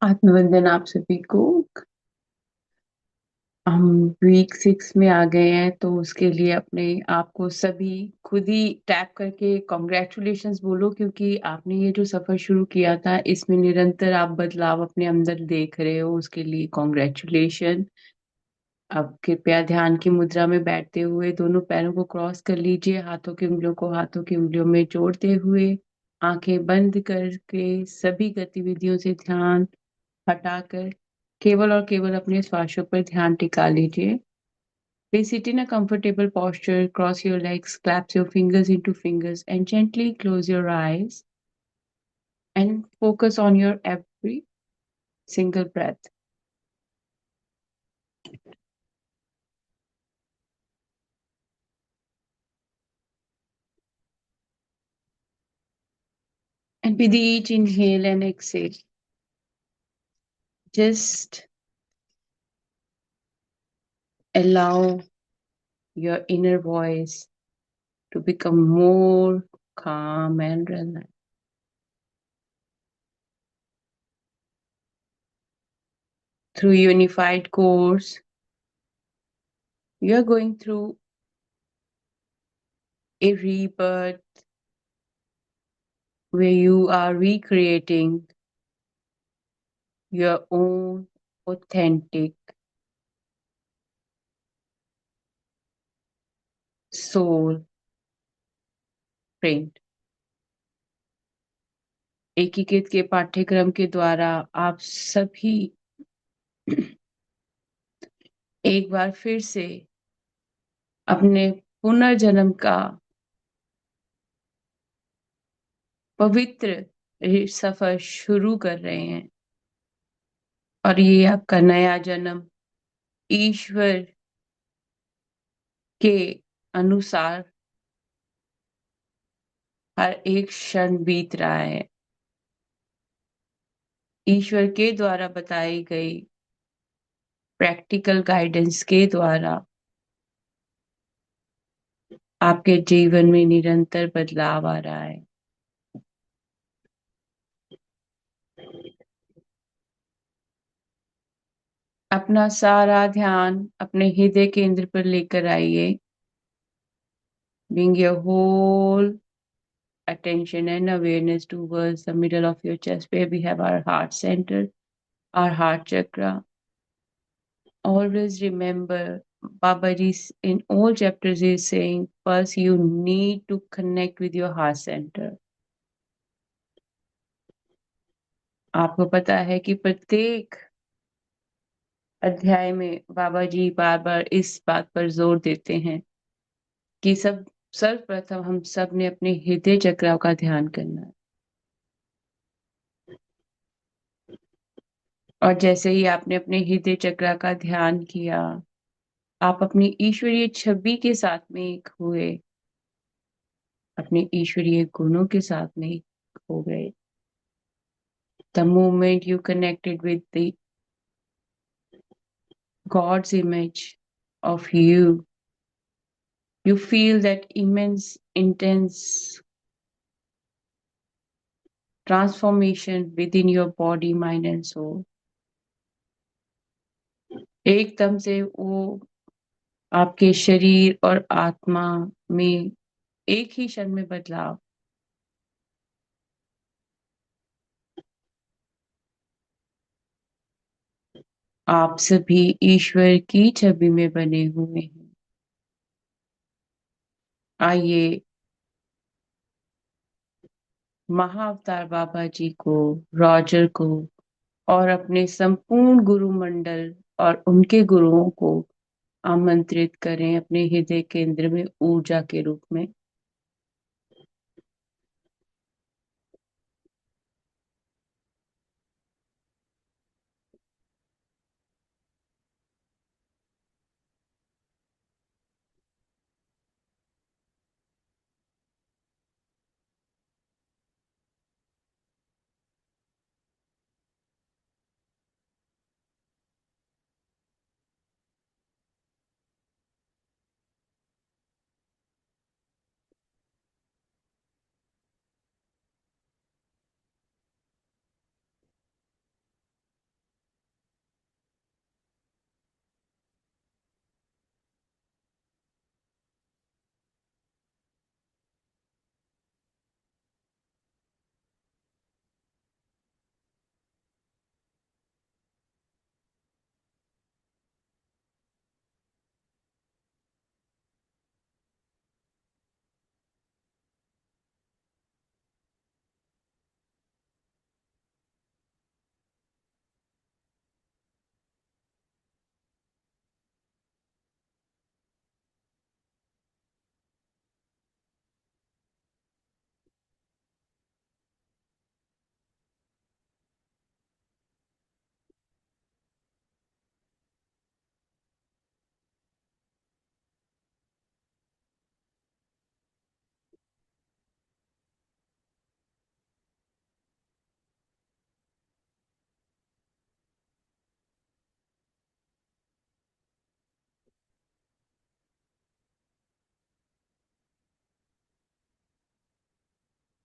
आत्मवंदन आप सभी को। हम वीक 6 में आ गए हैं तो उसके लिए अपने आप को सभी खुद ही टैप करके कॉन्ग्रेचुलेशंस बोलो, क्योंकि आपने ये जो सफर शुरू किया था इसमें निरंतर आप बदलाव अपने अंदर देख रहे हो, उसके लिए कॉन्ग्रेचुलेशन। अब कृपया ध्यान की मुद्रा में बैठते हुए दोनों पैरों को क्रॉस कर लीजिए, हाथों की उंगलियों को हाथों की उंगलियों में जोड़ते हुए आंखें बंद करके सभी गतिविधियों से ध्यान हटाकर केवल और केवल अपने श्वासों पर ध्यान टिका लीजिए। Please sit in a comfortable posture, cross your legs, clasp your fingers into fingers, and gently close your eyes and focus on your every single breath. And with each inhale and exhale, just allow your inner voice to become more calm and relaxed. Through unified course, you are going through a rebirth where you are recreating your own authentic soul print। एकीकृत के पाठ्यक्रम के द्वारा आप सभी एक बार फिर से अपने पुनर्जन्म का पवित्र सफर शुरू कर रहे हैं, और ये आपका नया जन्म ईश्वर के अनुसार हर एक क्षण बीत रहा है। ईश्वर के द्वारा बताई गई प्रैक्टिकल गाइडेंस के द्वारा आपके जीवन में निरंतर बदलाव आ रहा है। अपना सारा ध्यान अपने हृदय केंद्र पर लेकर आइए। Bring your whole attention and awareness towards the middle of your chest, where we have our heart center, our heart chakra. Always remember, Babaji in all chapters is saying, first you need to connect with your heart center. आपको पता है कि प्रत्येक अध्याय में बाबा जी बार बार इस बात पर जोर देते हैं कि सर्वप्रथम हम सब ने अपने हृदय चक्र का ध्यान करना है। और जैसे ही आपने अपने हृदय चक्र का ध्यान किया, आप अपनी ईश्वरीय छवि के साथ में एक हुए, अपने ईश्वरीय गुणों के साथ में एक हो गए। The moment you connected with the God's image of you, you feel that immense, intense transformation within your body, mind and soul. एकदम से वो आपके शरीर और आत्मा में एक ही क्षण में बदलाव। आप सभी ईश्वर की छवि में बने हुए हैं। आइए महाअवतार बाबा जी को, रॉजर को और अपने संपूर्ण गुरु मंडल और उनके गुरुओं को आमंत्रित करें अपने हृदय केंद्र में ऊर्जा के रूप में।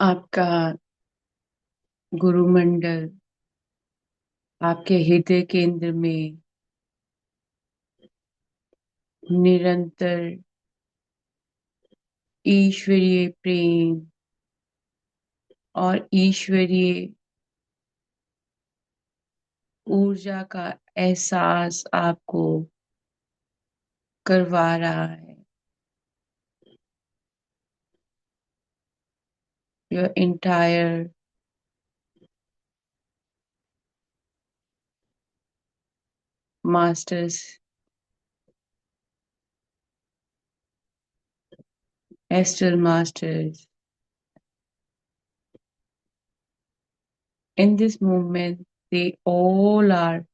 आपका गुरुमंडल आपके हृदय केंद्र में निरंतर ईश्वरीय प्रेम और ईश्वरीय ऊर्जा का एहसास आपको करवा रहा है। Your entire masters, astral masters, in this movement, they all are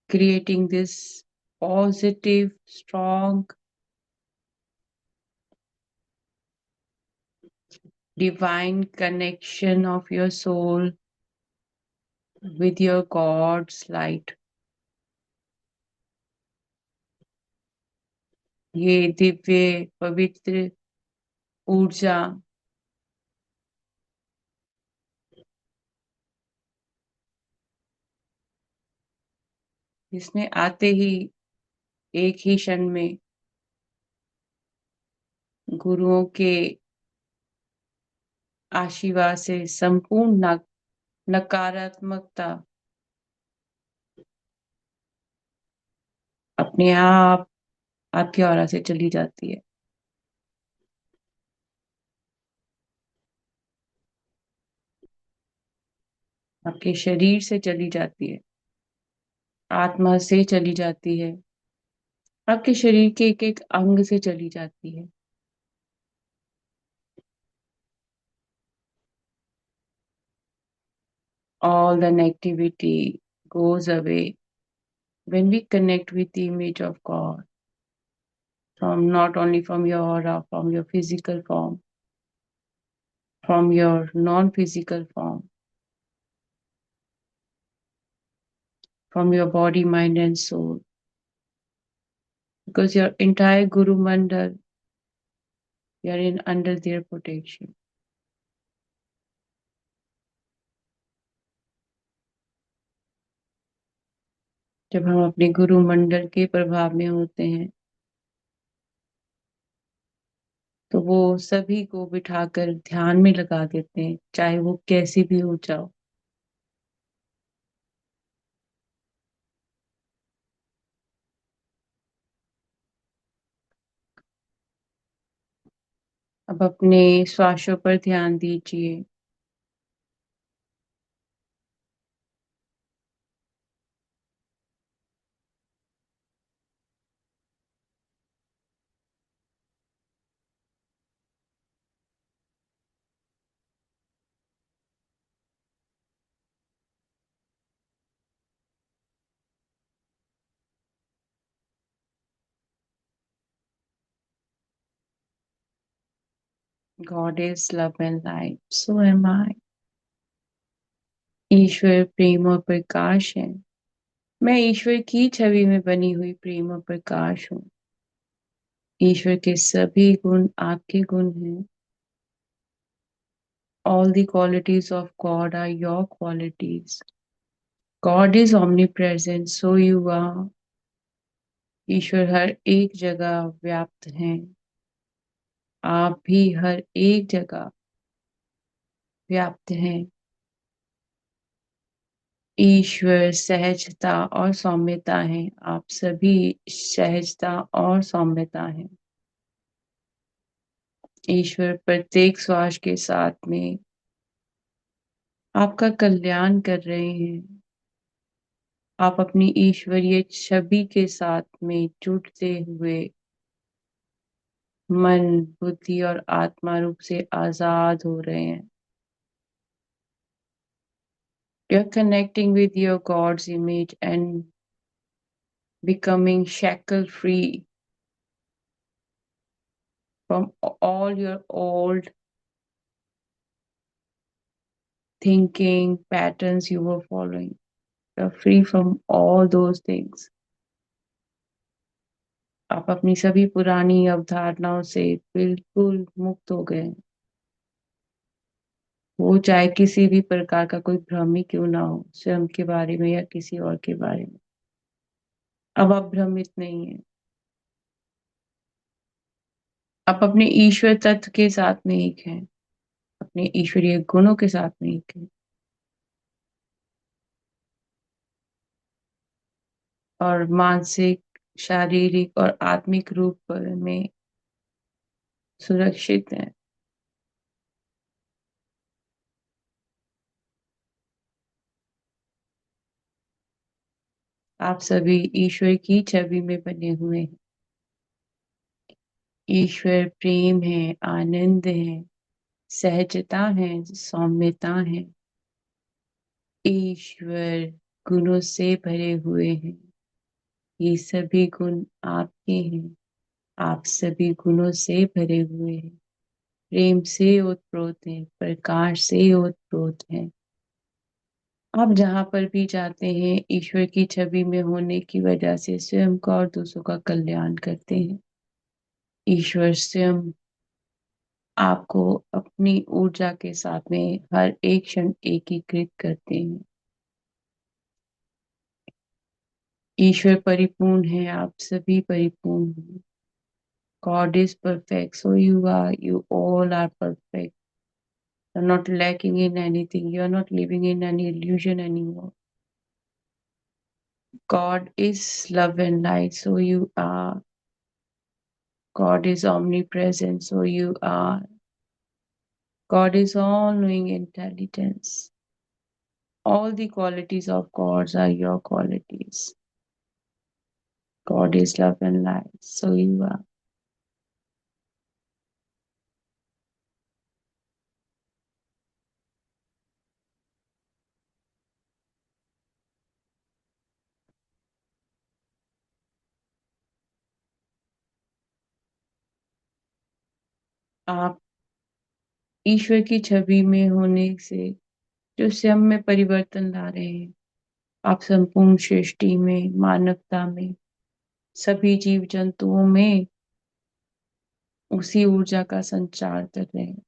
creating this positive, strong, divine connection of your soul with your God's light. ये दिव्य पवित्र ऊर्जा जिसमें आते ही एक ही क्षण में गुरुओं के आशीर्वाद से संपूर्ण नकारात्मकता अपने आप आपकी ऑरा से चली जाती है। आपके शरीर से चली जाती है, आत्मा से चली जाती है, आपके शरीर के एक एक अंग से चली जाती है। All the negativity goes away when we connect with the image of God, from not only from your aura, from your physical form, from your non-physical form, from your body, mind, and soul. Because your entire Guru Mandal, you are in under their protection. जब हम अपने गुरु मंडल के प्रभाव में होते हैं तो वो सभी को बिठाकर ध्यान में लगा देते हैं, चाहे वो कैसी भी हो जाओ। अब अपने श्वासों पर ध्यान दीजिए। God is love and light, so am I. ईश्वर प्रेम और प्रकाश है। मैं ईश्वर की छवि में बनी हुई प्रेम और प्रकाश हूँ। ईश्वर के सभी गुण आपके गुण हैं। All the qualities of God are your qualities. God is omnipresent, so you are. ईश्वर हर एक जगह व्याप्त हैं। आप भी हर एक जगह व्याप्त हैं। ईश्वर सहजता और सौम्यता है। आप सभी सहजता और सौम्यता हैं। ईश्वर प्रत्येक श्वास के साथ में आपका कल्याण कर रहे हैं। आप अपनी ईश्वरीय छवि के साथ में जुड़ते हुए मन, बुद्धि और आत्मा रूप से आजाद हो रहे हैं। You're connecting with your God's image and becoming shackle free from all your old thinking patterns you were following. You're free from all those things. आप अपनी सभी पुरानी अवधारणाओं से बिल्कुल मुक्त हो गए। वो चाहे किसी भी प्रकार का कोई भ्रम ही क्यों ना हो, स्वयं के बारे में या किसी और के बारे में। अब आप भ्रमित नहीं है। आप अपने ईश्वर तत्व के साथ में एक हैं, अपने ईश्वरीय गुणों के साथ में एक हैं, और मानसिक, शारीरिक और आत्मिक रूप में सुरक्षित हैं। आप सभी ईश्वर की छवि में बने हुए हैं। ईश्वर प्रेम है, आनंद है, सहजता है, सौम्यता है। ईश्वर गुणों से भरे हुए हैं। ये सभी गुण आपके हैं। आप सभी गुणों से भरे हुए हैं। प्रेम से ओतप्रोत हैं, प्रकाश से ओतप्रोत हैं। आप जहां पर भी जाते हैं, ईश्वर की छवि में होने की वजह से स्वयं का और दूसरों का कल्याण करते हैं। ईश्वर स्वयं आपको अपनी ऊर्जा के साथ में हर एक क्षण एकीकृत करते हैं। ईश्वर परिपूर्ण है, आप सभी परिपूर्ण हैं। God is perfect, so you all are perfect. You're not lacking in anything. You're not living in any illusion anymore. God is love and light, so you are. God is omnipresent, so you are. God is all knowing intelligence. All the qualities of God are your qualities. God is love and light, so you are. आप ईश्वर की छवि में होने से जो स्वयं में परिवर्तन ला रहे हैं, आप संपूर्ण सृष्टि में, मानवता में, सभी जीव जंतुओं में उसी ऊर्जा का संचार कर रहे हैं।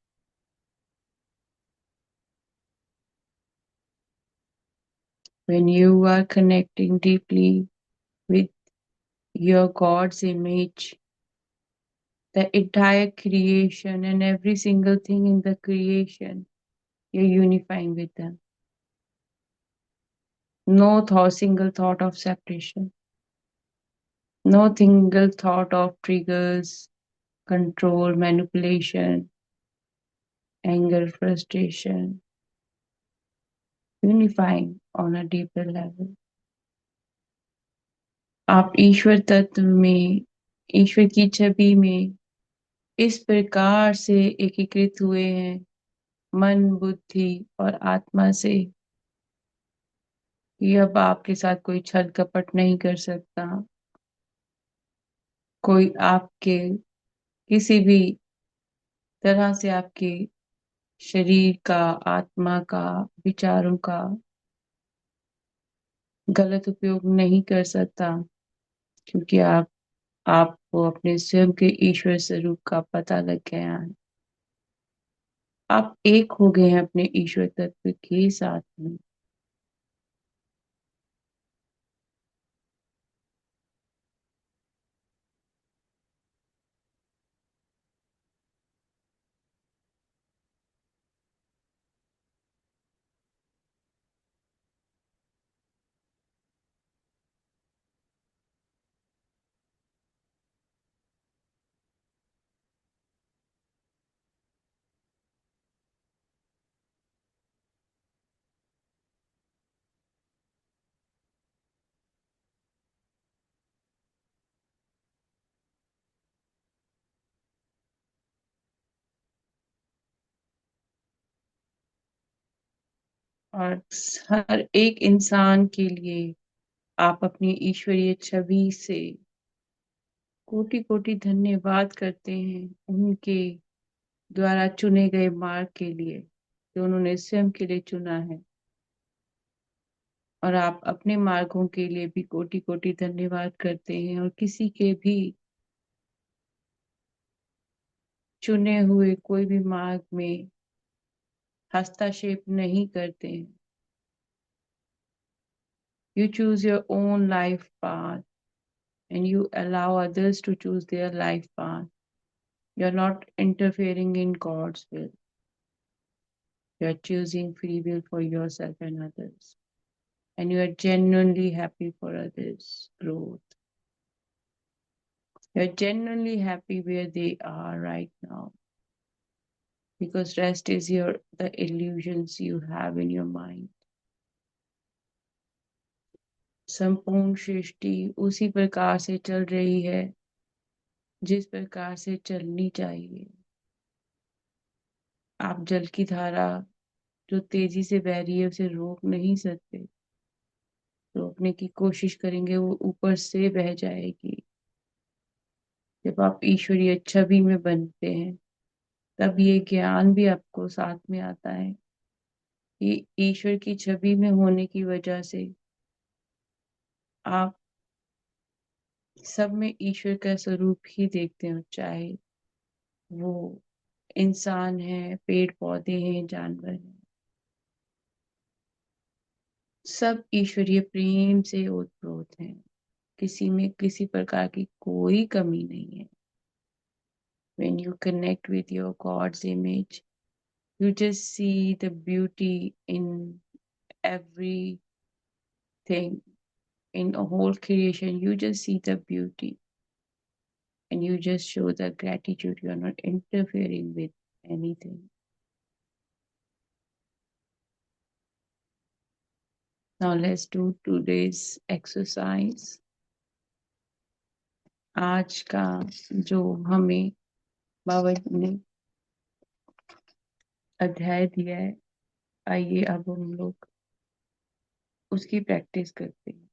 When you are connecting deeply with your God's image, the entire creation and every single thing in the creation, you're unifying with them. No thought, single thought of separation. No single thought of triggers, control, manipulation, anger, frustration. Unifying on a deeper level. आप ईश्वर तत्व में, ईश्वर की छवि में इस प्रकार से एकीकृत हुए हैं, मन, बुद्धि और आत्मा से, कि अब आपके साथ कोई छल कपट नहीं कर सकता। कोई आपके किसी भी तरह से आपके शरीर का, आत्मा का, विचारों का गलत उपयोग नहीं कर सकता, क्योंकि आपको अपने स्वयं के ईश्वर स्वरूप का पता लग गया है। आप एक हो गए हैं अपने ईश्वर तत्व के साथ में। और हर एक इंसान के लिए आप अपनी ईश्वरीय छवि से कोटि कोटि धन्यवाद करते हैं, उनके द्वारा चुने गए मार्ग के लिए जो उन्होंने स्वयं के लिए चुना है। और आप अपने मार्गों के लिए भी कोटि कोटि धन्यवाद करते हैं, और किसी के भी चुने हुए कोई भी मार्ग में हस्तक्षेप नहीं करते हैं। You choose your own life path and you allow others to choose their life path. You're not interfering in God's will. You're choosing free will for yourself and others. And you are genuinely happy for others' growth. You're genuinely happy where they are right now. Because rest is the illusions you have in your mind. संपूर्ण सृष्टि उसी प्रकार से चल रही है जिस प्रकार से चलनी चाहिए। आप जल की धारा जो तेजी से बह रही है उसे रोक नहीं सकते। रोकने की कोशिश करेंगे वो ऊपर से बह जाएगी। जब आप ईश्वरीय छवि में बनते हैं तब ये ज्ञान भी आपको साथ में आता है कि ईश्वर की छवि में होने की वजह से आप सब में ईश्वर का स्वरूप ही देखते हो, चाहे वो इंसान है, पेड़ पौधे हैं, जानवर हैं, सब ईश्वरीय प्रेम से ओतप्रोत हैं। किसी में किसी प्रकार की कोई कमी नहीं है। When you connect with your God's image, you just see the beauty in everything, in a whole creation. You just see the beauty and you just show the gratitude. You are not interfering with anything. Now let's do today's exercise. आज का जो हमें बाबा जी ने अध्याय दिया है, आइए अब हम लोग उसकी प्रैक्टिस करते हैं।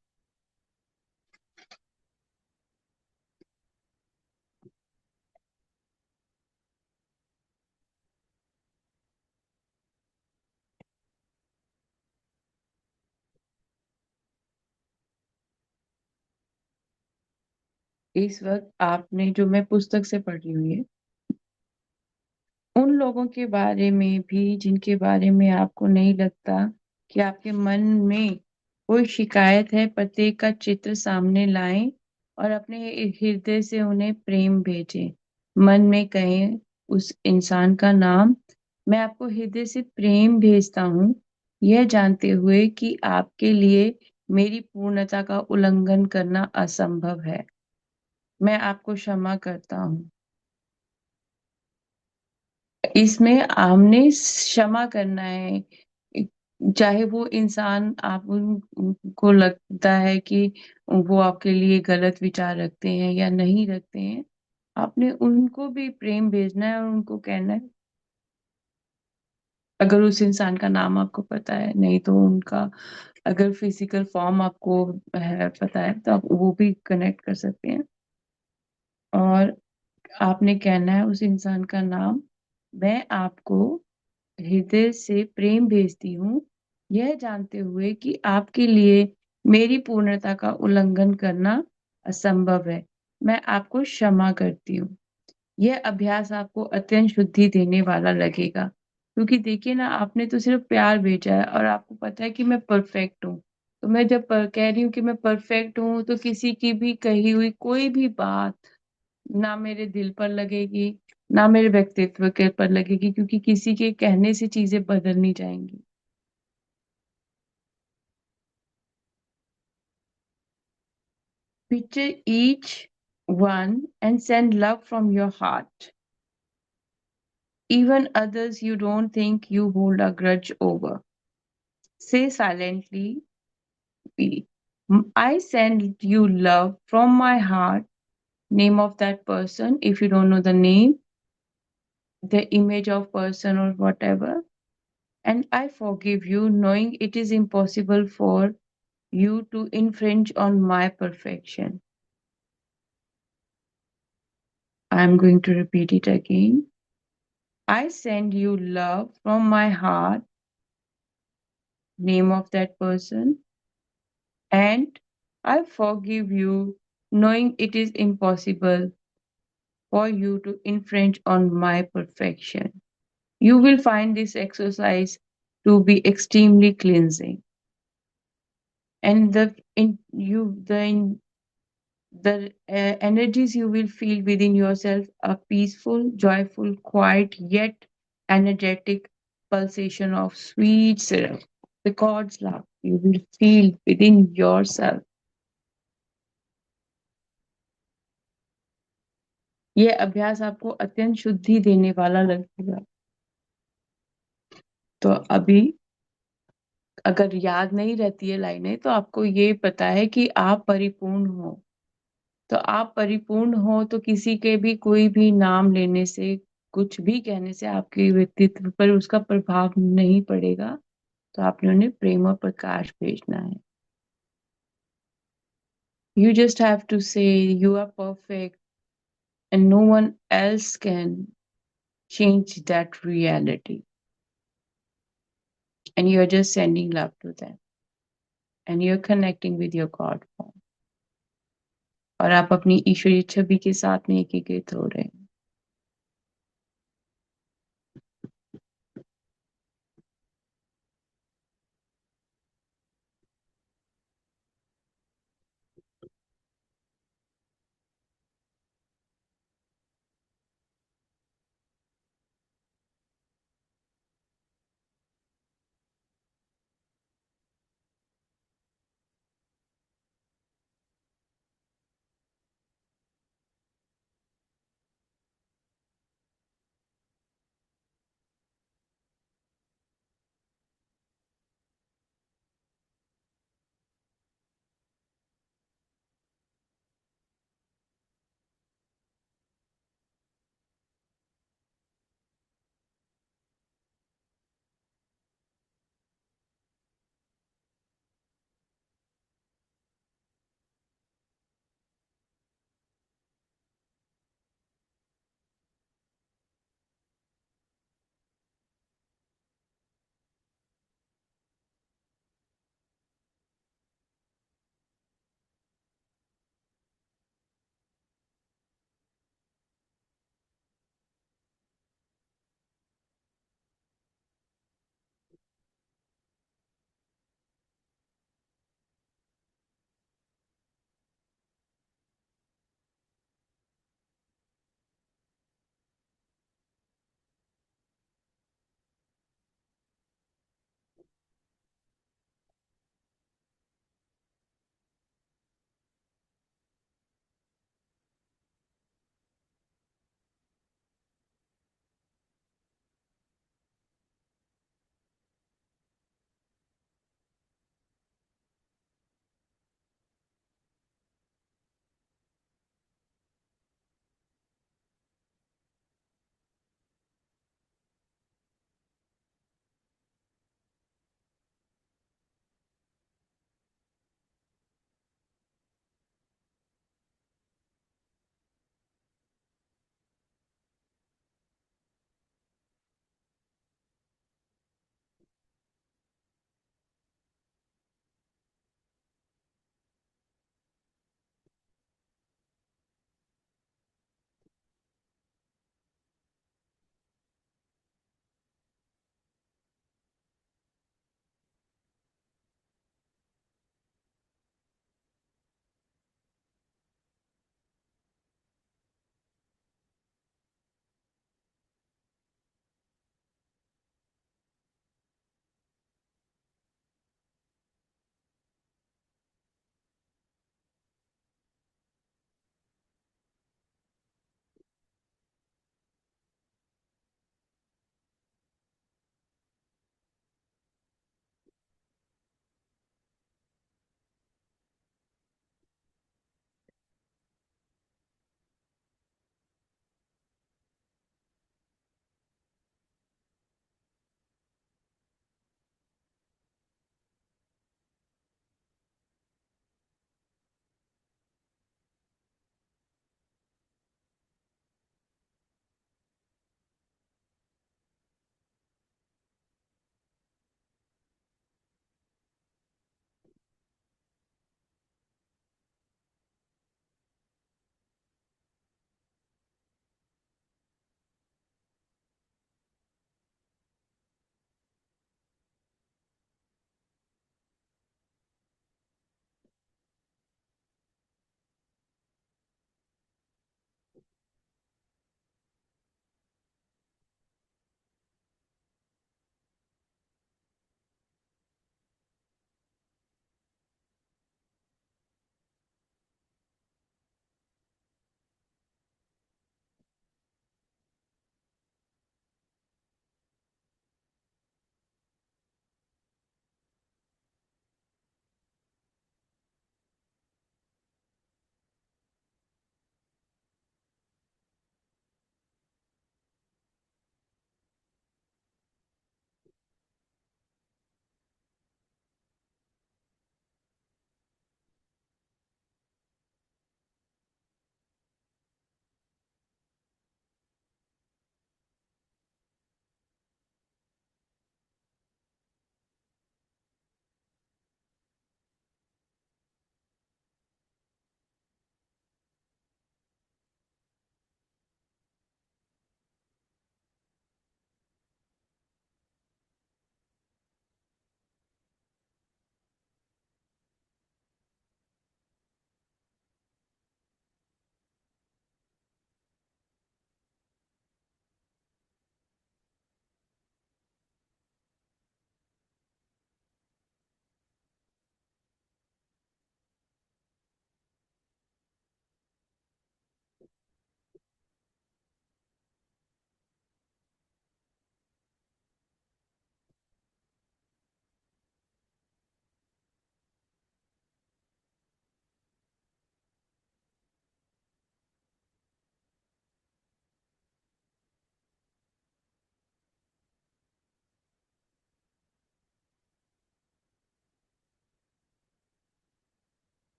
इस वक्त आपने जो मैं पुस्तक से पढ़ी हुई है उन लोगों के बारे में भी जिनके बारे में आपको नहीं लगता कि आपके मन में कोई शिकायत है, प्रत्येक का चित्र सामने लाएं और अपने हृदय से उन्हें प्रेम भेजें। मन में कहें उस इंसान का नाम, मैं आपको हृदय से प्रेम भेजता हूँ, यह जानते हुए कि आपके लिए मेरी पूर्णता का उल्लंघन करना असंभव है। मैं आपको क्षमा करता हूँ। इसमें हमने क्षमा करना है, चाहे वो इंसान आप उनको लगता है कि वो आपके लिए गलत विचार रखते हैं या नहीं रखते हैं, आपने उनको भी प्रेम भेजना है और उनको कहना है। अगर उस इंसान का नाम आपको पता है, नहीं तो उनका अगर फिजिकल फॉर्म आपको है पता है तो आप वो भी कनेक्ट कर सकते हैं। और आपने कहना है उस इंसान का नाम, मैं आपको हृदय से प्रेम भेजती हूँ, यह जानते हुए कि आपके लिए मेरी पूर्णता का उल्लंघन करना असंभव है। मैं आपको क्षमा करती हूँ। यह अभ्यास आपको अत्यंत शुद्धि देने वाला लगेगा, क्योंकि देखिए ना, आपने तो सिर्फ प्यार भेजा है और आपको पता है कि मैं परफेक्ट हूँ। तो मैं जब कह रही हूँ कि मैं परफेक्ट हूँ तो किसी की भी कही हुई कोई भी बात ना मेरे दिल पर लगेगी, ना मेरे व्यक्तित्व के पर लगेगी, क्योंकि किसी के कहने से चीजें बदल नहीं जाएंगी। Picture each one and send love from your heart, even others you don't think you hold a grudge over. Say silently, I send you love from my heart, name of that person, if you don't know the name, the image of person or whatever, and I forgive you, knowing it is impossible for you to infringe on my perfection. I am going to repeat it again. I send you love from my heart, name of that person, and I forgive you, knowing it is impossible for you to infringe on my perfection. You will find this exercise to be extremely cleansing, and the energies you will feel within yourself are peaceful, joyful, quiet, yet energetic pulsation of sweet syrup. The God's love you will feel within yourself. ये अभ्यास आपको अत्यंत शुद्धि देने वाला लगेगा। तो अभी अगर याद नहीं रहती है लाइनें, तो आपको ये पता है कि आप परिपूर्ण हो। तो आप परिपूर्ण हो तो किसी के भी कोई भी नाम लेने से, कुछ भी कहने से आपके व्यक्तित्व पर उसका प्रभाव नहीं पड़ेगा। तो आपने उन्हें प्रेम और प्रकाश भेजना है। You just have to say you are perfect and no one else can change that reality. And you're just sending love to them. And you're connecting with your God form. और आप अपनी ईश्वरीय छवि के साथ में एकीकृत हो रहे हैं।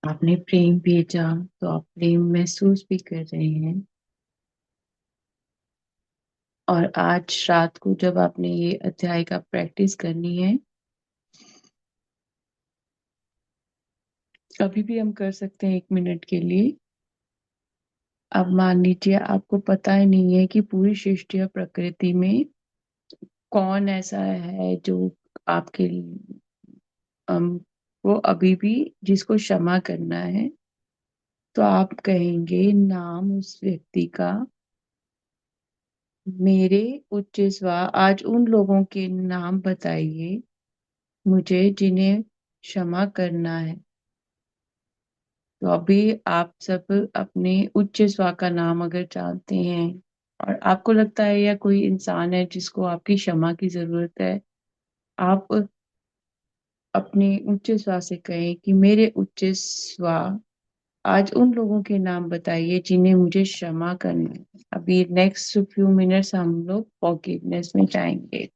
आपने प्रेम भेजा तो आप प्रेम महसूस भी कर रहे हैं। और आज रात को जब आपने ये अध्याय का प्रैक्टिस करनी है, अभी भी हम कर सकते हैं 1 मिनट के लिए। अब मान लीजिए आपको पता ही नहीं है कि पूरी सृष्टि और प्रकृति में कौन ऐसा है जो आपके अम, वो अभी भी जिसको क्षमा करना है। तो आप कहेंगे नाम उस व्यक्ति का, मेरे उच्च स्व। आज उन लोगों के नाम बताइए मुझे जिन्हें क्षमा करना है। तो अभी आप सब अपने उच्च स्व का नाम अगर जानते हैं और आपको लगता है या कोई इंसान है जिसको आपकी क्षमा की जरूरत है, आप अपने उच्च स्व से कहें कि मेरे उच्च स्व, आज उन लोगों के नाम बताइए जिन्हें मुझे क्षमा करना है। अभी नेक्स्ट फ्यू मिनट्स हम लोग फॉरगिवनेस में जाएंगे।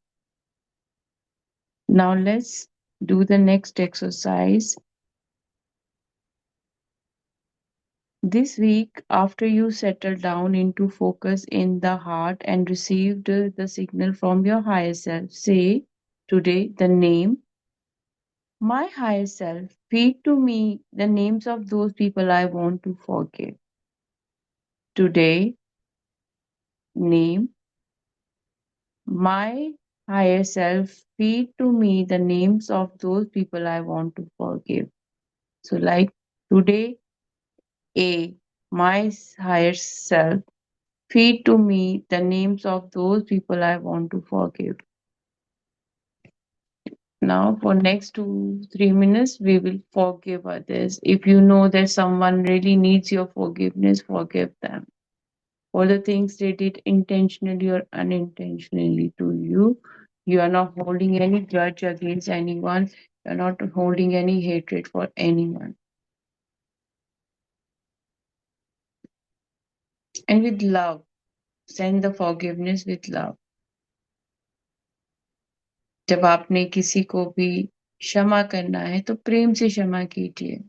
Now let's do the next exercise. This week, after you settle down into focus in the heart and received the signal from your higher self, say today the name, my higher self, feed to me the names of those people I want to forgive. Today, name, my higher self, feed to me the names of those people I want to forgive. So, like today, A, my higher self, feed to me the names of those people I want to forgive. Now, for next 2-3 minutes, we will forgive others. If you know that someone really needs your forgiveness, forgive them for the things they did intentionally or unintentionally to you. You are not holding any grudge against anyone. You are not holding any hatred for anyone. And with love, send the forgiveness with love. जब आपने किसी को भी क्षमा करना है तो प्रेम से क्षमा कीजिए।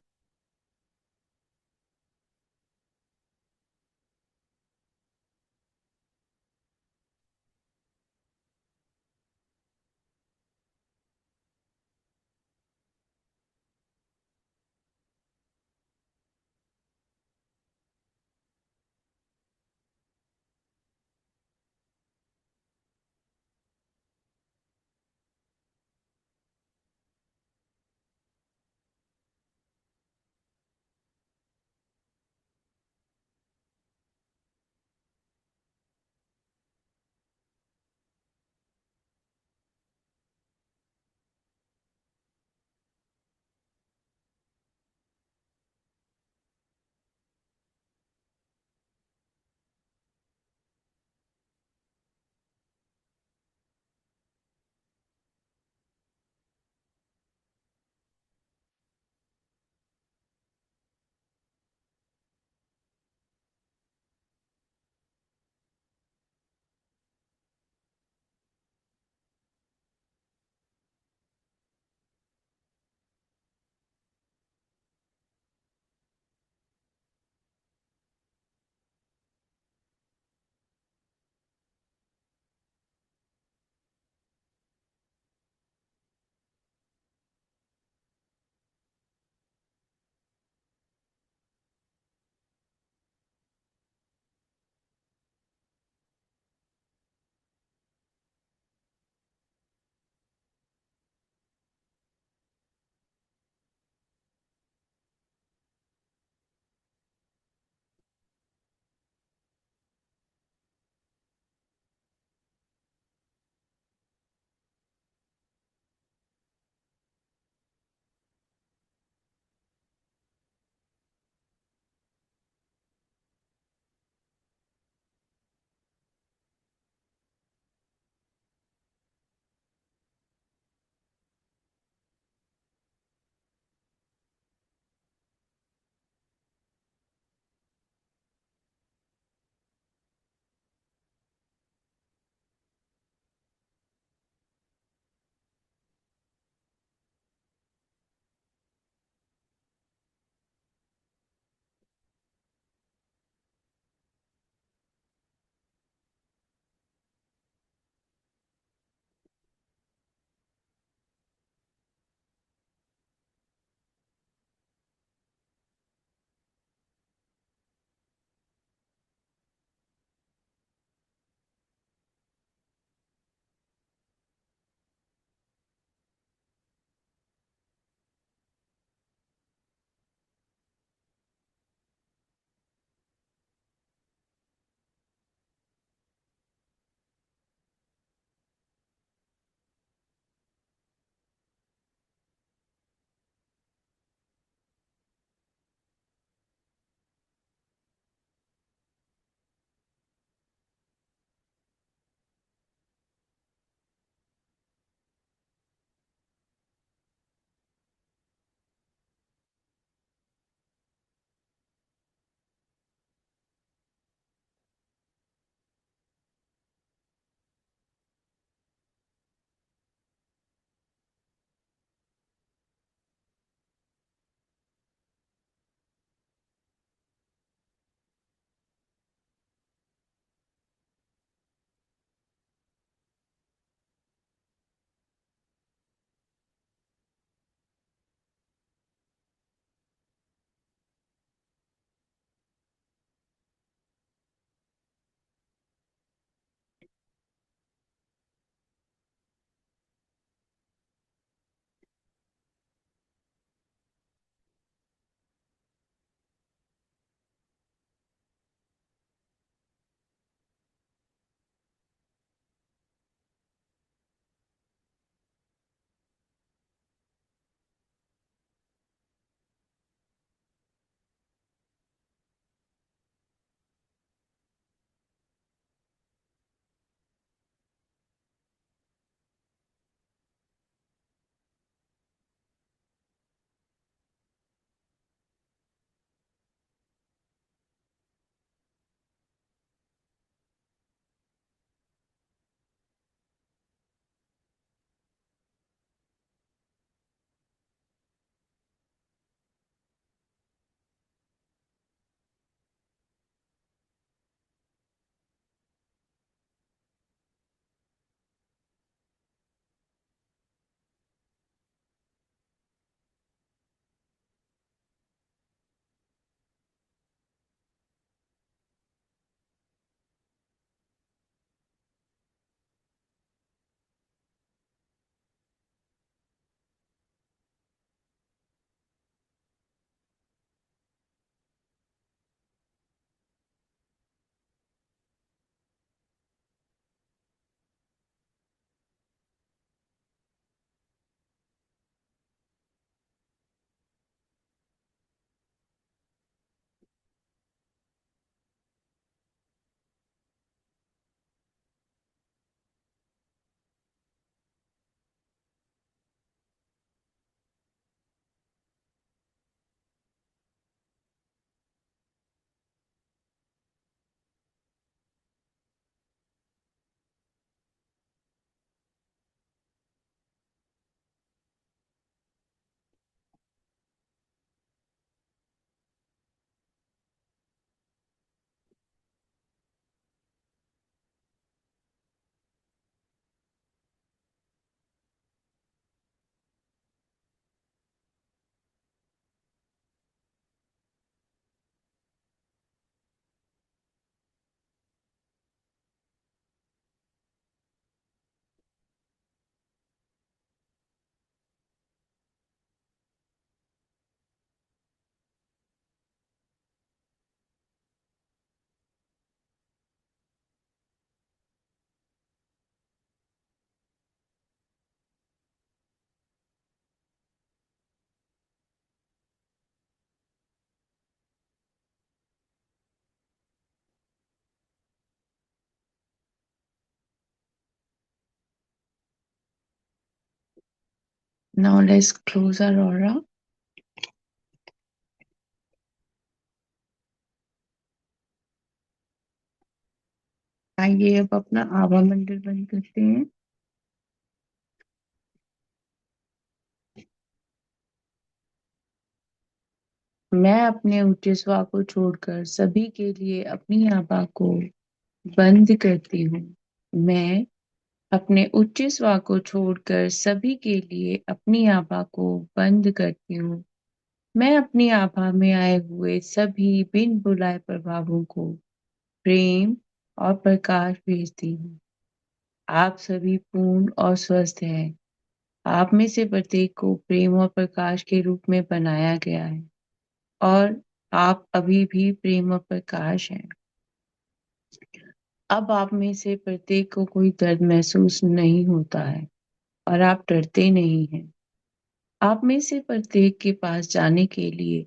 Now let's close our aura. आइए अब अपना आभा मंडल बंद करते हैं। मैं अपने उच्च स्वर को छोड़कर सभी के लिए अपनी आभा को बंद करती हूँ। मैं अपने उच्च स्वर को छोड़कर सभी के लिए अपनी आभा को बंद करती हूँ। मैं अपनी आभा में आए हुए सभी बिन बुलाए प्रभावों को प्रेम और प्रकाश भेजती हूँ। आप सभी पूर्ण और स्वस्थ हैं। आप में से प्रत्येक को प्रेम और प्रकाश के रूप में बनाया गया है और आप अभी भी प्रेम और प्रकाश हैं। अब आप में से प्रत्येक को कोई दर्द महसूस नहीं होता है और आप डरते नहीं हैं। आप में से प्रत्येक के पास जाने के लिए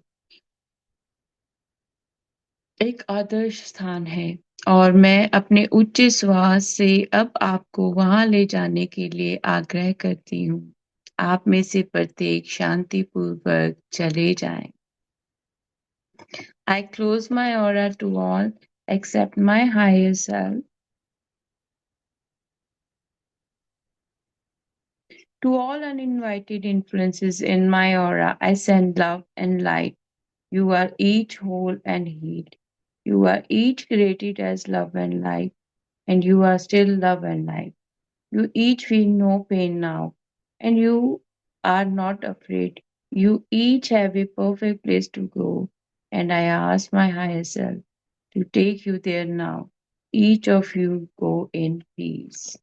एक आदर्श स्थान है और मैं अपने उच्च श्वास से अब आपको वहां ले जाने के लिए आग्रह करती हूँ। आप में से प्रत्येक शांतिपूर्वक चले जाएं। I close my aura to all except my higher self. To all uninvited influences in my aura, I send love and light. You are each whole and healed. You are each created as love and light, and you are still love and light. You each feel no pain now, and you are not afraid. You each have a perfect place to go, and I ask my higher self to take you there now. Each of you go in peace.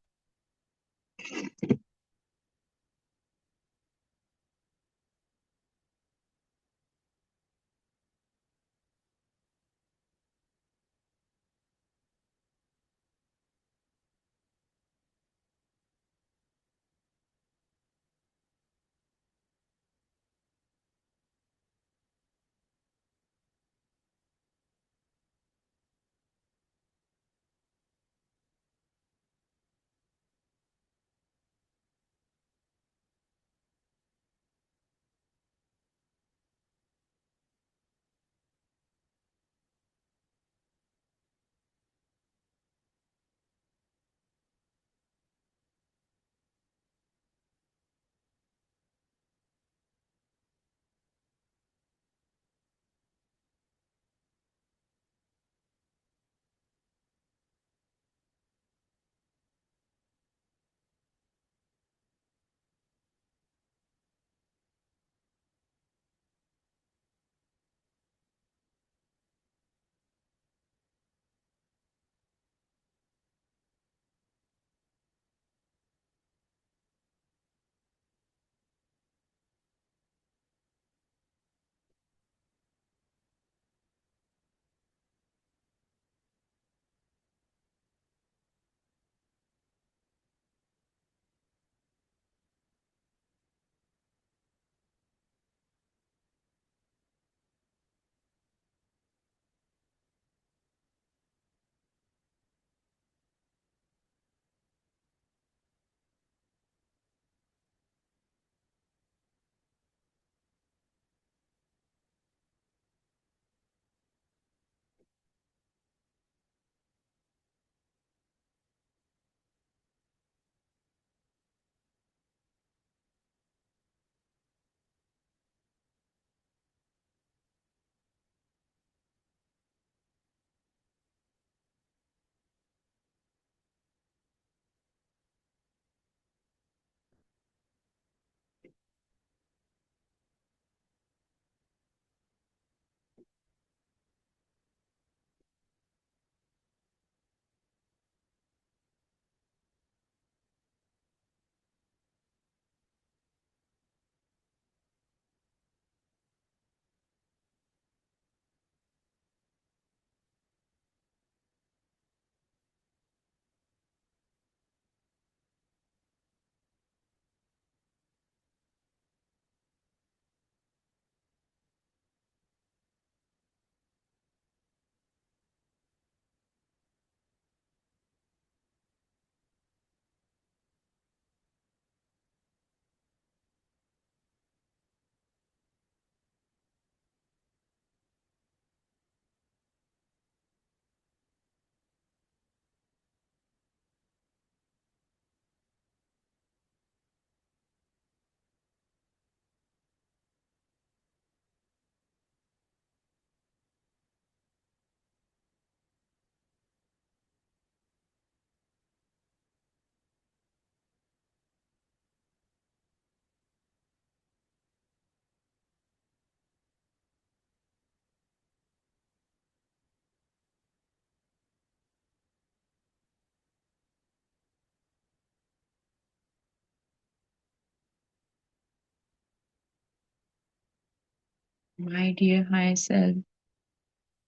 My dear higher self,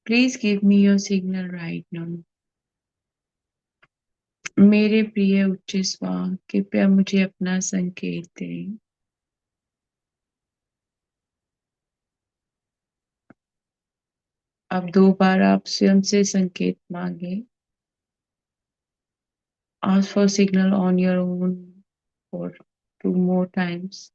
please give me your signal right now. मेरे प्रिय उच्च स्वर, कृपया मुझे अपना संकेत दें। अब 2 बार आप स्वयं से संकेत मांगे। Ask for signal on your own for 2 more times.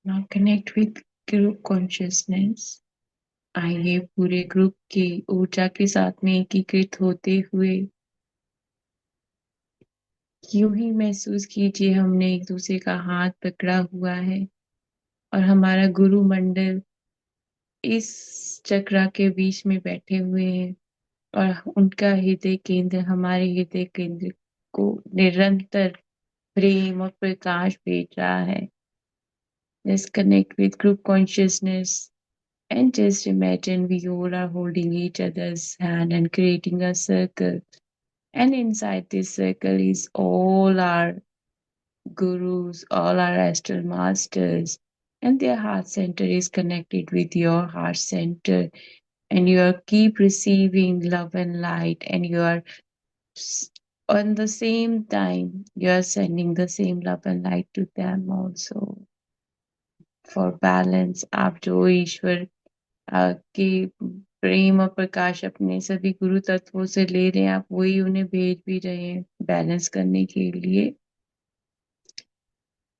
Now connect with group consciousness. आइए पूरे ग्रुप की ऊर्जा के साथ में एकीकृत होते हुए यूं ही महसूस कीजिए हमने एक दूसरे का हाथ पकड़ा हुआ है और हमारा गुरु मंडल इस चक्रा के बीच में बैठे हुए हैं और उनका हृदय केंद्र हमारे हृदय केंद्र को निरंतर प्रेम और प्रकाश भेज रहा है. Let's connect with group consciousness and just imagine we all are holding each other's hand and creating a circle. And inside this circle is all our gurus, all our astral masters, and their heart center is connected with your heart center. And you are keep receiving love and light, and you are on the same time you are sending the same love and light to them also. For balance, आप जो ईश्वर के प्रेम और प्रकाश अपने सभी गुरु तत्वों से ले रहे हैं, आप वही उन्हें भेज भी रहे हैं बैलेंस करने के लिए.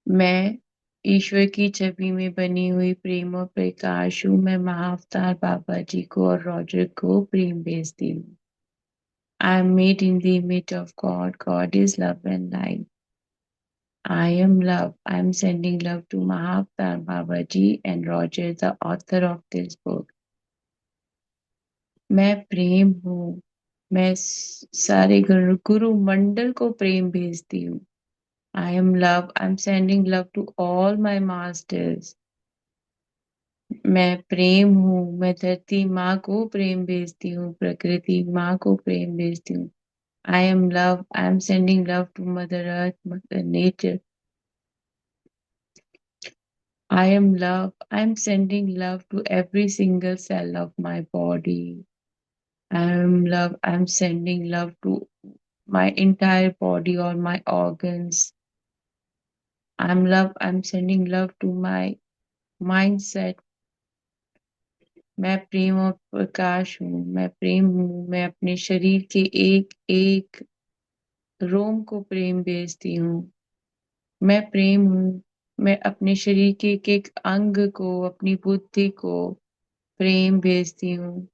मैं ईश्वर की छवि में बनी हुई प्रेम और प्रकाश हूँ. मैं महाअवतार बाबा जी को और रॉजर को प्रेम भेजती हूँ. I am made in the image of God. God is love and light. I am love. I am sending love to Mahavatar Babaji and Roger, the author of this book. मैं प्रेम हूँ. मैं सारे गुरु मंडल को प्रेम भेजती हूँ. I am love. I am sending love to all my masters. मैं प्रेम हूँ. मैं धरती माँ को प्रेम भेजती हूँ. प्रकृति माँ को प्रेम भेजती हूँ. I am love. I am sending love to Mother Earth, Mother Nature. I am love. I am sending love to every single cell of my body. I am love. I am sending love to my entire body, all my organs. I am love. I am sending love to my mindset. मैं प्रेम और प्रकाश हूँ. मैं प्रेम हूँ. मैं अपने शरीर के एक एक रोम को प्रेम भेजती हूँ. मैं प्रेम हूँ. मैं अपने शरीर के एक एक अंग को, अपनी बुद्धि को प्रेम भेजती हूँ.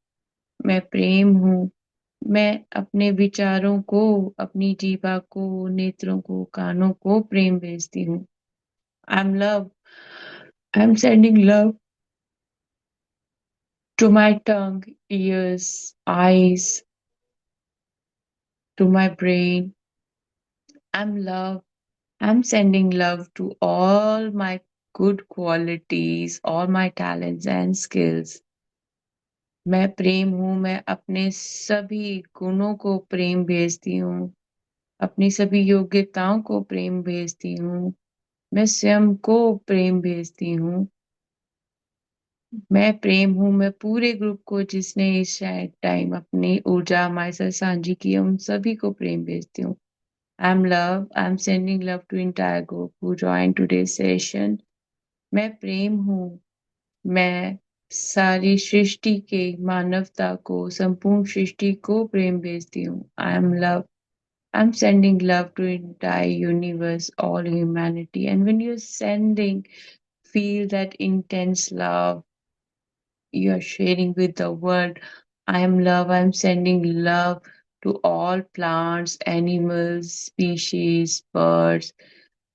मैं प्रेम हूँ. मैं अपने विचारों को, अपनी जीवा को, नेत्रों को, कानों को प्रेम भेजती हूँ. I am love. I am sending love to my tongue, ears, eyes, to my brain. I'm love. I'm sending love to all my good qualities, all my talents and skills. मैं प्रेम हूँ. मैं अपने सभी गुणों को प्रेम भेजती हूँ. अपनी सभी योग्यताओं को प्रेम भेजती हूँ. मैं स्वयं को प्रेम भेजती हूँ. मैं प्रेम हूँ. मैं पूरे ग्रुप को जिसने इस टाइम अपनी ऊर्जा हमारे साथ साझी की है, उन सभी को प्रेम भेजती हूँ. I am love. I am sending love to entire group who join today session. मैं प्रेम हूँ. मैं सारी सृष्टि के मानवता को, संपूर्ण सृष्टि को प्रेम भेजती हूँ. I am love. I'm sending love to entire universe, all humanity. And when you're sending, feel that intense love you're sharing with the world. I am love. I'm sending love to all plants, animals, species, birds.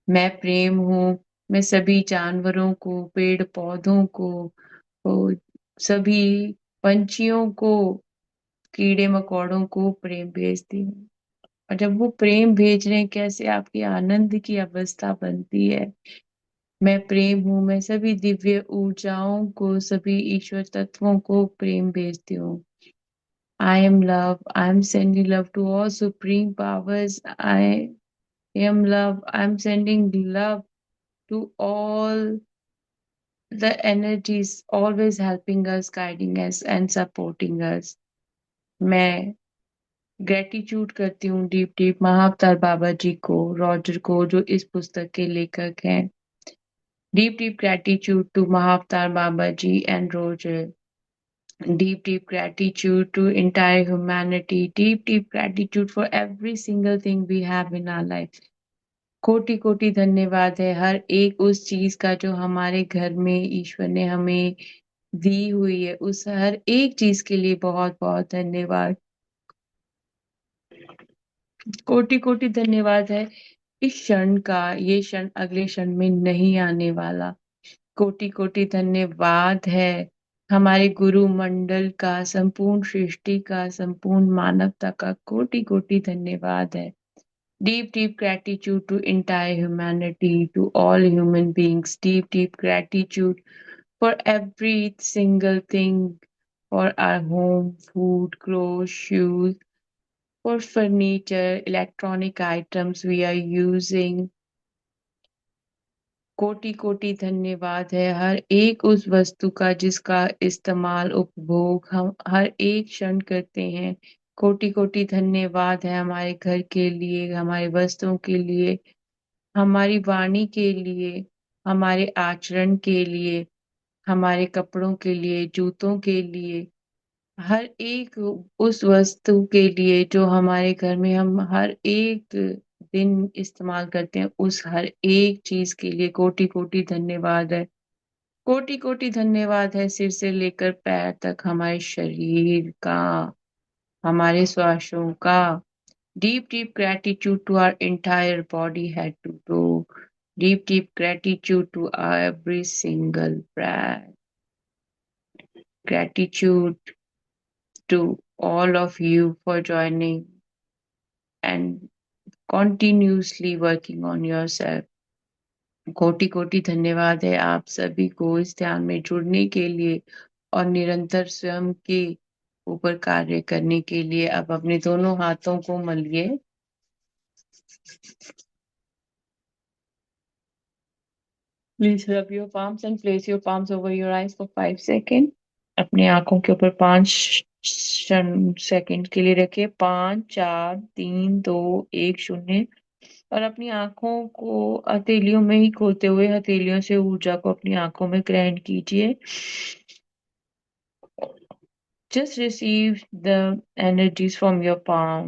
मैं प्रेम हूँ. मैं सभी जानवरों को, पेड़ पौधों को, सभी पंछियों को, कीड़े मकोड़ों को प्रेम भेजती हूँ. और जब वो प्रेम भेज रहे हैं, कैसे आपकी आनंद की अवस्था बनती है. मैं प्रेम हूँ. मैं सभी दिव्य ऊर्जाओं को, सभी ईश्वर तत्वों को प्रेम भेजती हूँ. I am love. I am sending love to all supreme powers. I am love. I am sending love to all the energies always helping us, guiding us and supporting us. मैं ग्रेटिट्यूड करती हूँ deep deep महाअवतार Baba जी को, Roger को, जो इस पुस्तक के लेखक हैं. Deep deep gratitude to Mahavatar Baba ji and Roger. Deep gratitude to entire humanity. Deep gratitude for every single thing we have in our life. कोटि कोटि धन्यवाद है हर एक उस चीज का जो हमारे घर में ईश्वर ने हमें दी हुई है, उस हर एक चीज के लिए बहुत बहुत धन्यवाद। कोटि कोटि धन्यवाद है इस क्षण का, ये क्षण अगले क्षण में नहीं आने वाला। कोटि कोटि धन्यवाद है हमारे गुरु मंडल का, संपूर्ण सृष्टि का, संपूर्ण मानवता का कोटि कोटि धन्यवाद है। Deep, deep gratitude to entire humanity, to all human beings. Deep, deep gratitude for every single thing, for our home, food, clothes, shoes, for furniture, electronic items we are using. कोटि कोटि धन्यवाद है हर एक उस वस्तु का जिसका इस्तेमाल उपभोग हम हर एक क्षण करते हैं। कोटि कोटि धन्यवाद है हमारे घर के लिए, हमारे वस्तुओं के लिए, हमारी वाणी के लिए, हमारे आचरण के लिए, हमारे कपड़ों के लिए, जूतों के लिए, हर एक उस वस्तु के लिए जो हमारे घर में हम हर एक दिन इस्तेमाल करते हैं, उस हर एक चीज के लिए कोटि कोटि धन्यवाद है। कोटि कोटि धन्यवाद है सिर से लेकर पैर तक हमारे शरीर का, हमारे श्वासों का। Deep, deep gratitude to our entire body, head to toe. Deep, deep gratitude to every single breath. Gratitude to all of you for joining and continuously working on yourself. कोटि कोटि धन्यवाद है आप सभी को इस ध्यान में जुड़ने के लिए और निरंतर स्वयं के ऊपर कार्य करने के लिए। अब अपने दोनों हाथों को मलिए। Please rub your palms and place your palms over your eyes for 5 seconds. अपनी आंखों के ऊपर 5 सेकंड के लिए रखिए। 5 4 3 2 1 0। और अपनी आंखों को हथेलियों में ही खोलते हुए हथेलियों से ऊर्जा को अपनी आंखों में ग्रहण कीजिए। Just receive the energies from your palm.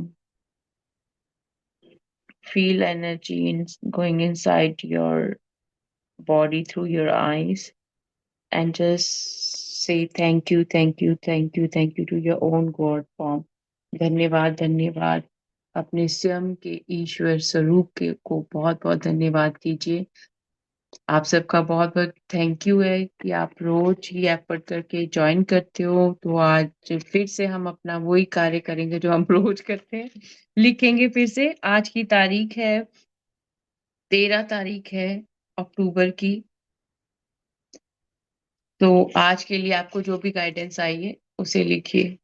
Feel energy going inside your body through your eyes. And just say thank you, thank you, thank you, thank you to your own God form. धन्यवाद धन्यवाद। अपने स्वयं के ईश्वर स्वरूप के को बहुत बहुत धन्यवाद कीजिए। आप सबका बहुत बहुत थैंक यू है कि आप रोज ही एफर्ट करके ज्वाइन करते हो। तो आज फिर से हम अपना वही कार्य करेंगे जो हम रोज करते हैं, लिखेंगे फिर से। आज की तारीख है 13 तारीख है अक्टूबर की। तो आज के लिए आपको जो भी गाइडेंस आई है उसे लिखिए।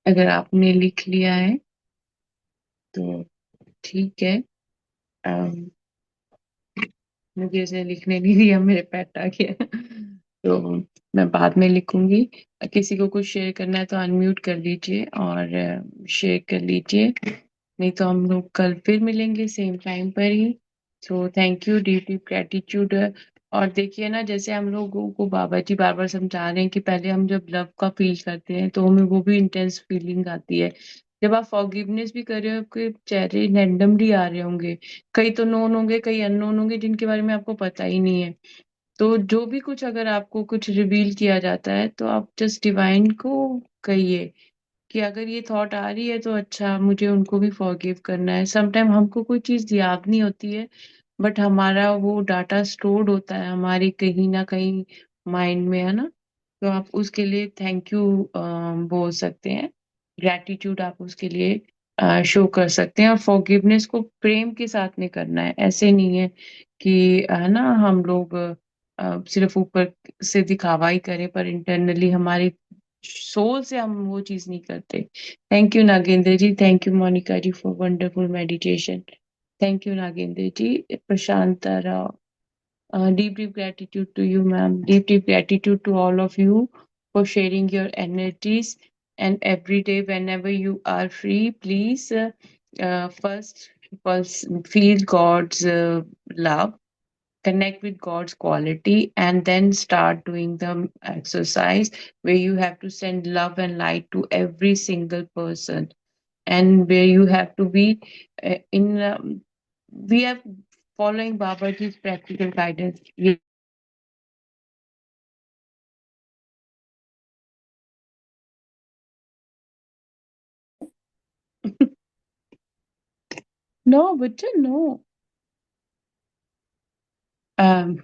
अगर आपने लिख लिया है तो ठीक है। अम, मुझे इसे लिखने नहीं दिया, मेरे पेट आ गया। तो मैं बाद में लिखूंगी। किसी को कुछ शेयर करना है तो अनम्यूट कर लीजिए और शेयर कर लीजिए। नहीं तो हम लोग कल फिर मिलेंगे सेम टाइम पर ही। So thank you, deep deep gratitude. और देखिए ना, जैसे हम लोगों को बाबा जी बार बार समझा रहे हैं कि पहले हम जब लव का फील करते हैं तो हमें वो भी इंटेंस फीलिंग आती है। जब आप फॉरगिवनेस भी कर रहे हो, आपके चेहरे रैंडमली आ रहे होंगे। कई तो नोन होंगे, कई अननोन होंगे जिनके बारे में आपको पता ही नहीं है। तो जो भी कुछ अगर आपको कुछ रिवील किया जाता है तो आप जस्ट डिवाइन को कहिए कि अगर ये थॉट आ रही है तो अच्छा, मुझे उनको भी फॉरगिव करना है। समटाइम हमको कोई चीज याद नहीं होती है, बट हमारा वो डाटा स्टोर्ड होता है हमारे कहीं ना कहीं माइंड में, है ना। तो आप उसके लिए थैंक यू बोल सकते हैं। ग्रैटिट्यूड आप उसके लिए शो कर सकते हैं। और फॉरगिवनेस को प्रेम के साथ में करना है, ऐसे नहीं है कि है ना हम लोग सिर्फ ऊपर से दिखावा ही करें पर इंटरनली हमारे सोल से हम वो चीज नहीं करते। Thank you Nagendra ji, thank you Monika ji for wonderful meditation. Thank you Nagendra ji. Prashanta Rao, deep, deep gratitude to you, ma'am. Deep, deep gratitude to all of you for sharing your energies. And every day, whenever you are free, please first feel God's love, connect with God's quality, and then start doing the exercise where you have to send love and light to every single person, and where you have to be in. We are following Babaji's practical guidance. No, but no. Um,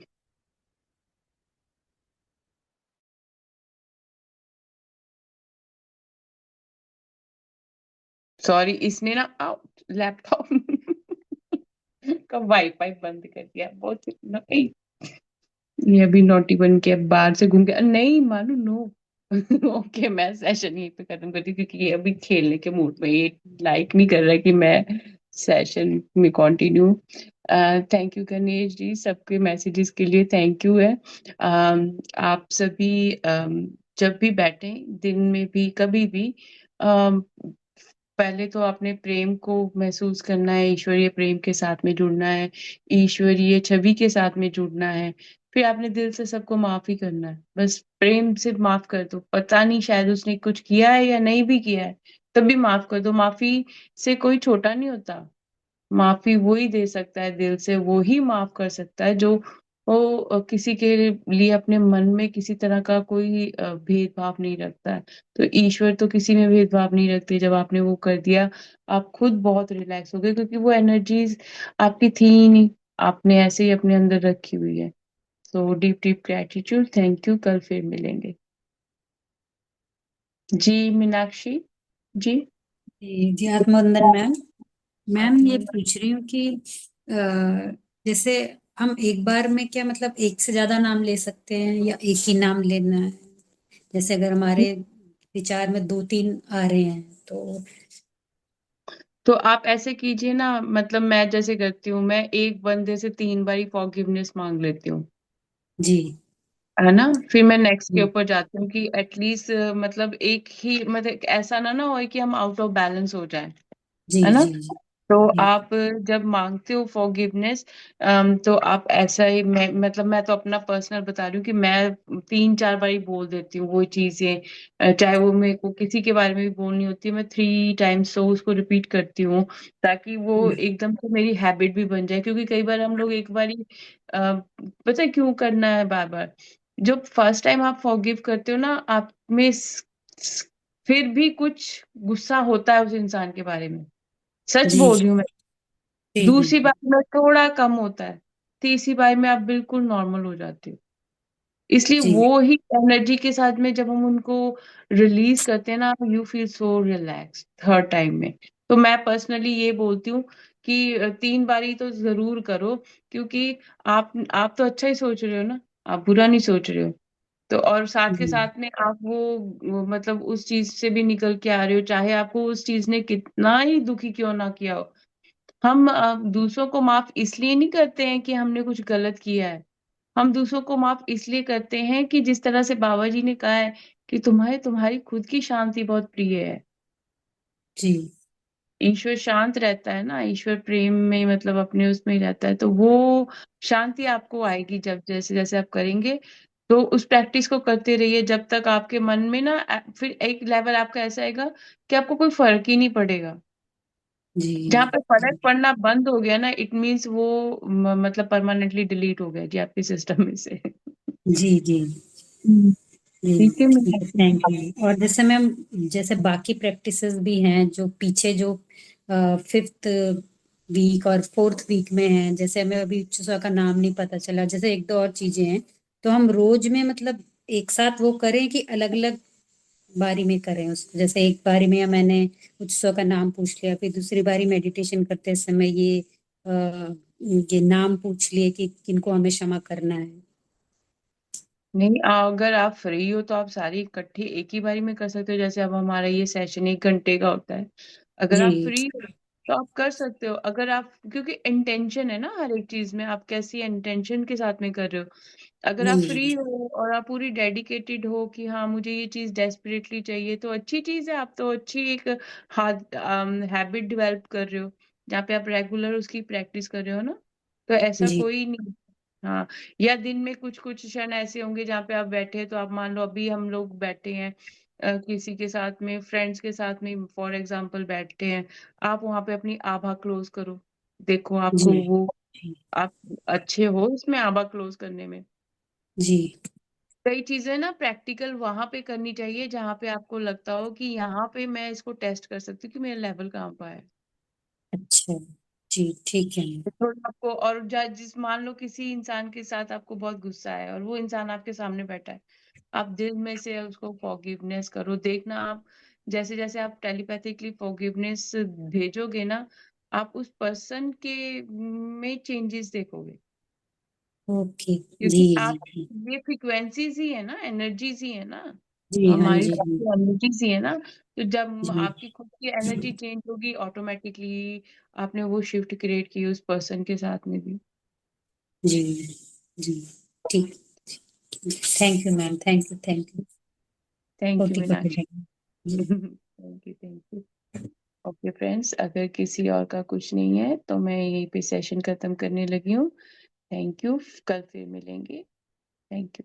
sorry, इसने ना laptop का wifi बंद कर दिया। बहुत नहीं, ये अभी नोटी बन के अब बाहर से घूम के नहीं मानू, नो। ओके, मैं सेशन यहीं पे खत्म करती हूँ क्योंकि ये अभी खेलने के मूड में, ये लाइक नहीं कर रहा कि मैं सेशन में continue. Thank you Ganesh ji, सबके मैसेजेस के लिए थैंक यू है। आप सभी जब भी बैठे, दिन में भी कभी भी, अम, पहले तो आपने प्रेम को महसूस करना है, ईश्वरीय प्रेम के साथ में जुड़ना है, ईश्वरीय छवि के साथ में जुड़ना है। फिर आपने दिल से सबको माफ ही करना है, बस प्रेम से माफ कर दो। पता नहीं शायद उसने कुछ किया है या नहीं भी किया है, तब भी माफ कर दो। माफी से कोई छोटा नहीं होता। माफी वो ही दे सकता है दिल से, वो ही माफ कर सकता है जो वो किसी के लिए अपने मन में किसी तरह का कोई भेदभाव नहीं रखता है। तो ईश्वर तो किसी में भेदभाव नहीं रखते। जब आपने वो कर दिया, आप खुद बहुत रिलैक्स हो गए क्योंकि वो एनर्जीज आपकी थी ही नहीं, आपने ऐसे ही अपने अंदर रखी हुई है। So deep deep gratitude, thank you, कल फिर मिलेंगे। जी मीनाक्षी जी। जी आत्मवंदन मैम। मैम ये पूछ रही हूँ कि जैसे हम एक बार में क्या मतलब एक से ज्यादा नाम ले सकते हैं या एक ही नाम लेना है? जैसे अगर हमारे विचार में दो तीन आ रहे हैं तो। तो आप ऐसे कीजिए ना, मतलब मैं जैसे करती हूँ, मैं एक बंदे से 3 बारी फॉरगिवनेस मांग लेती हूँ, जी है ना। फिर मैं नेक्स्ट के जी ऊपर जाती हूँ कि एटलीस्ट मतलब एक ही, मतलब ऐसा ना हो कि हम आउट ऑफ बैलेंस हो जाए, जी है ना। जी तो जी आप जब मांगते हो फॉरगिवनेस, तो आप ऐसा ही, मैं मतलब मैं तो अपना पर्सनल बता रही हूँ कि मैं 3-4 बार बोल देती हूँ वो चीजें। चाहे वो मेरे को किसी के बारे में भी बोलनी होती है, मैं 3 टाइम्स तो उसको रिपीट करती हूँ, ताकि वो हम्म, एकदम से मेरी हैबिट भी बन जाए। क्योंकि कई बार हम लोग एक बार ही पता है क्यों करना है बार बार। जब फर्स्ट टाइम आप फॉरगिव करते हो ना, आप में फिर भी कुछ गुस्सा होता है उस इंसान के बारे में, सच जी बोल रही हूँ। जी जी दूसरी बार में थोड़ा कम होता है, तीसरी बार में आप बिल्कुल नॉर्मल हो जाते हो। इसलिए जी वो ही एनर्जी के साथ में जब हम उनको रिलीज करते हैं ना, you feel so relax third time में। तो मैं पर्सनली ये बोलती हूँ कि 3 बारी तो जरूर करो, क्योंकि आप तो अच्छा ही सोच रहे हो ना, आप बुरा नहीं सोच रहे हो। तो और साथ के जी साथ में आप वो मतलब उस चीज से भी निकल के आ रहे हो, चाहे आपको उस चीज ने कितना ही दुखी क्यों ना किया हो। हम दूसरों को माफ इसलिए नहीं करते हैं कि हमने कुछ गलत किया है, हम दूसरों को माफ इसलिए करते हैं कि जिस तरह से बाबा जी ने कहा है कि तुम्हारे तुम्हारी खुद की शांति बहुत प्रिय है। जी ईश्वर शांत रहता है ना, ईश्वर प्रेम में मतलब अपने उसमें ही रहता है, तो वो शांति आपको आएगी जब जैसे जैसे आप करेंगे। तो उस प्रैक्टिस को करते रहिए जब तक आपके मन में ना फिर एक लेवल आपका ऐसा आएगा कि आपको कोई फर्क ही नहीं पड़ेगा। जी जहाँ पे फर्क जी पड़ना बंद हो गया ना, इट मीन्स वो मतलब परमानेंटली डिलीट हो गया जी आपके सिस्टम में से। जी जी हम्म, जी ठीक है ठीक है, थैंक मैं। यू। और जैसे मैम, जैसे बाकी प्रैक्टिसेस भी हैं जो पीछे जो 5th वीक और 4th वीक में हैं, जैसे हमें अभी चूसा का नाम नहीं पता चला, जैसे एक दो और चीजें हैं, तो हम रोज में मतलब एक साथ वो करें कि अलग अलग बारी में करें उसको? जैसे एक बारी में मैंने उत्सव का नाम पूछ लिया, फिर दूसरी बारी मेडिटेशन करते समय ये नाम पूछ लिए कि किनको हमें क्षमा करना है। नहीं, अगर आप फ्री हो तो आप सारी इकट्ठी एक ही बारी में कर सकते हो, जैसे अब हमारा ये सेशन 1 घंटे का होता है। अगर आप जी फ्री हो तो आप कर सकते हो, अगर आप, क्योंकि इंटेंशन है ना हर एक चीज में, आप कैसी इंटेंशन के साथ में कर रहे हो। अगर आप जी फ्री हो और आप पूरी डेडिकेटेड हो कि हाँ मुझे ये चीज डेस्परेटली चाहिए, तो अच्छी चीज है, आप तो अच्छी एक हैबिट डेवलप कर रहे हो जहाँ पे आप रेगुलर उसकी प्रैक्टिस कर रहे हो ना। तो ऐसा जी कोई नहीं। हाँ, या दिन में कुछ कुछ क्षण ऐसे होंगे जहाँ पे आप बैठे हैं, तो आप मान लो अभी हम लोग बैठे हैं किसी के साथ में, फ्रेंड्स के साथ में फॉर एग्जांपल बैठते हैं, आप वहां पे अपनी आभा क्लोज करो, देखो जी आपको वो, जी आप अच्छे हो इसमें आभा क्लोज करने में। जी कई चीजें ना प्रैक्टिकल वहां पे करनी चाहिए जहां पे आपको लगता हो कि यहाँ पे मैं इसको टेस्ट कर सकती हूँ कि मेरा लेवल कहाँ पर है। अच्छा जी ठीक है। तो थोड़ा आपको, और जिस मान लो किसी इंसान के साथ आपको बहुत गुस्सा है और वो इंसान आपके सामने बैठा है, आप दिल में से उसको फॉरगिवनेस करो, देखना आप जैसे जैसे आप टेलीपैथिकली फॉरगिवनेस भेजोगे ना, आप उस पर्सन के में चेंजेस देखोगे। ओके जी क्योंकि आप, जी ये फ्रिक्वेंसीज ही है ना, एनर्जीज ही है ना, जी हाँ हमारी जी जी एनर्जीज ही है ना। तो जब जी आपकी खुद की एनर्जी चेंज होगी ऑटोमेटिकली, आपने वो शिफ्ट क्रिएट की उस पर्सन के साथ में भी। जी जी ठीक। Thank you ma'am, thank you thank you. Thank you कोटि कोटि मीनाक्षी। धन्यवाद। जी थैंक यू। ओके फ्रेंड्स, अगर किसी और का कुछ नहीं है तो मैं यहीं पे सेशन खत्म करने लगी हूँ। थैंक यू, कल फिर मिलेंगे। Thank you.